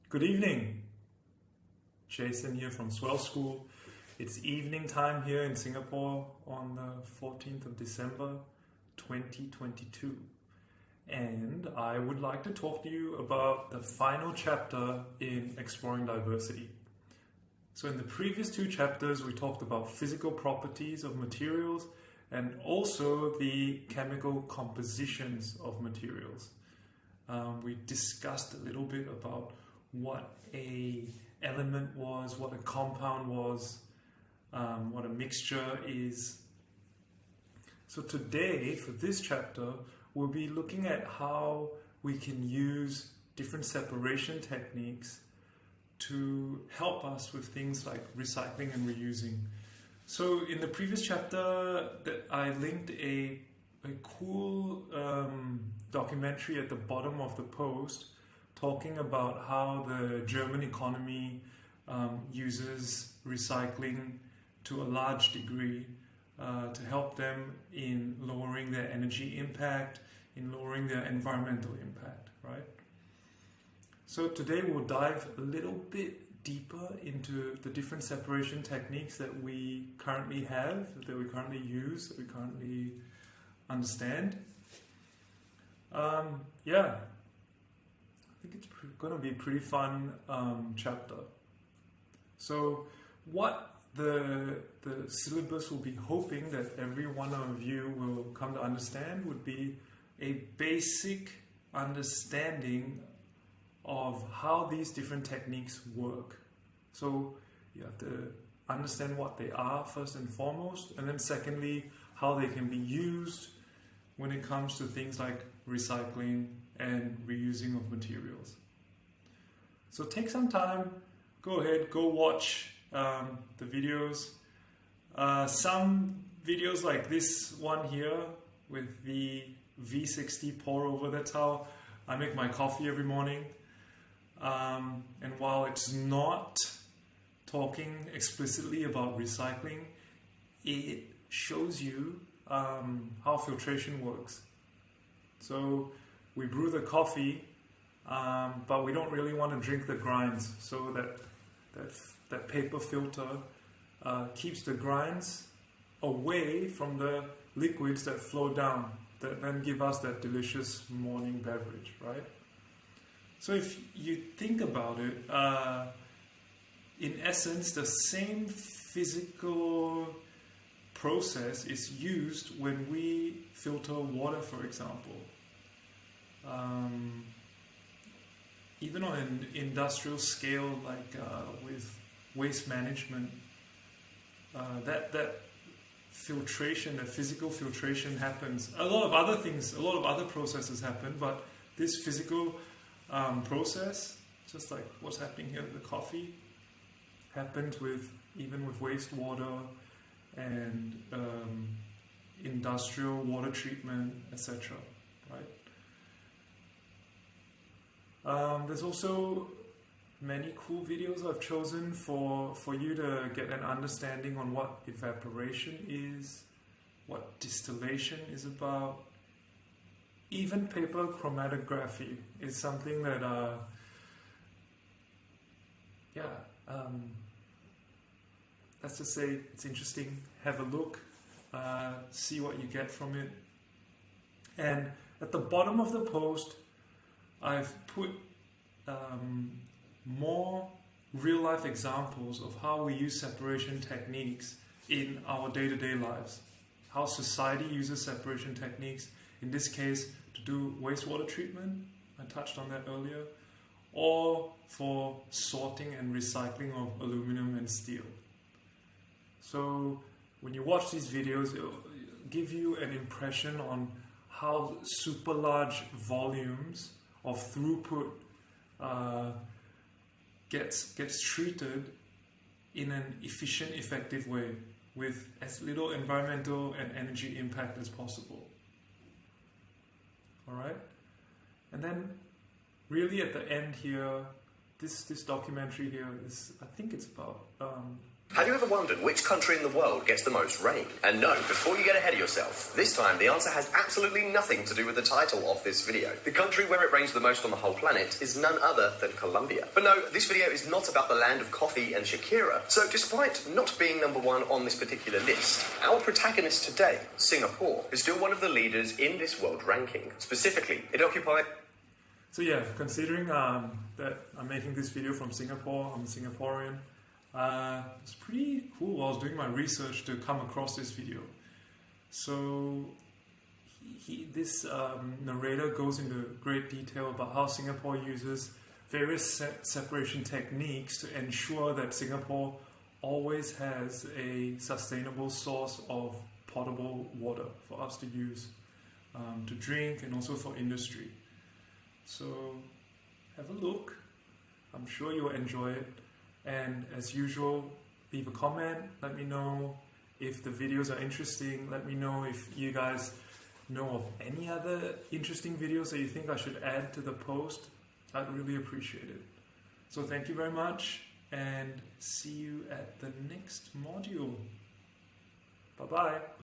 Good evening, Jason here from Swell School. It's evening time here in Singapore on the 14th of December 2022, and I would like to talk to you about the final chapter in Exploring Diversity. So in the previous two chapters we talked about physical properties of materials and also the chemical compositions of materials. We discussed a little bit about what a element was, what a compound was, what a mixture is. So today, for this chapter, we'll be looking at how we can use different separation techniques to help us with things like recycling and reusing. So in the previous chapter, I linked a cool documentary at the bottom of the post talking about how the German economy uses recycling to a large degree to help them in lowering their energy impact, in lowering their environmental impact, right? So today we'll dive a little bit deeper into the different separation techniques that we currently have, that we currently use, that we currently understand. I think it's going to be a pretty fun chapter. So what the syllabus will be hoping that every one of you will come to understand would be a basic understanding of how these different techniques work. So you have to understand what they are first and foremost, and then secondly, how they can be used when it comes to things like recycling and reusing of materials. So take some time, go ahead, go watch the videos. Some videos like this one here with the V60 pour over, that's how I make my coffee every morning. And while it's not talking explicitly about recycling, it shows you how filtration works. So we brew the coffee, but we don't really want to drink the grinds, so that paper filter keeps the grinds away from the liquids that flow down, that then give us that delicious morning beverage, right? So if you think about it, in essence, the same physical process is used when we filter water, for example. Even on an industrial scale, like with waste management, that filtration, that physical filtration happens. A lot of other processes happen, but this physical process, just like what's happening here with the coffee, happens even with wastewater and industrial water treatment, etc. Right? There's also many cool videos I've chosen for you to get an understanding on what evaporation is, what distillation is about. Even paper chromatography is something that, let's just say it's interesting. Have a look, see what you get from it. And at the bottom of the post, I've put more real-life examples of how we use separation techniques in our day-to-day lives. How society uses separation techniques, in this case, to do wastewater treatment, I touched on that earlier, or for sorting and recycling of aluminum and steel. So when you watch these videos, it'll give you an impression on how super large volumes of throughput gets treated in an efficient, effective way with as little environmental and energy impact as possible. All right, and then really at the end here, this documentary here is, I think it's about Have you ever wondered which country in the world gets the most rain? And no, before you get ahead of yourself, this time the answer has absolutely nothing to do with the title of this video. The country where it rains the most on the whole planet is none other than Colombia. But no, this video is not about the land of coffee and Shakira. So despite not being number one on this particular list, our protagonist today, Singapore, is still one of the leaders in this world ranking. Specifically, it occupies... So yeah, considering that I'm making this video from Singapore, I'm a Singaporean, it's pretty cool. I was doing my research to come across this video. So this narrator goes into great detail about how Singapore uses various separation techniques to ensure that Singapore always has a sustainable source of potable water for us to use, to drink, and also for industry. So have a look. I'm sure you'll enjoy it. And as usual, leave a comment, let me know if the videos are interesting, let me know if you guys know of any other interesting videos that you think I should add to the post. I'd really appreciate it. So thank you very much, and see you at the next module. Bye-bye.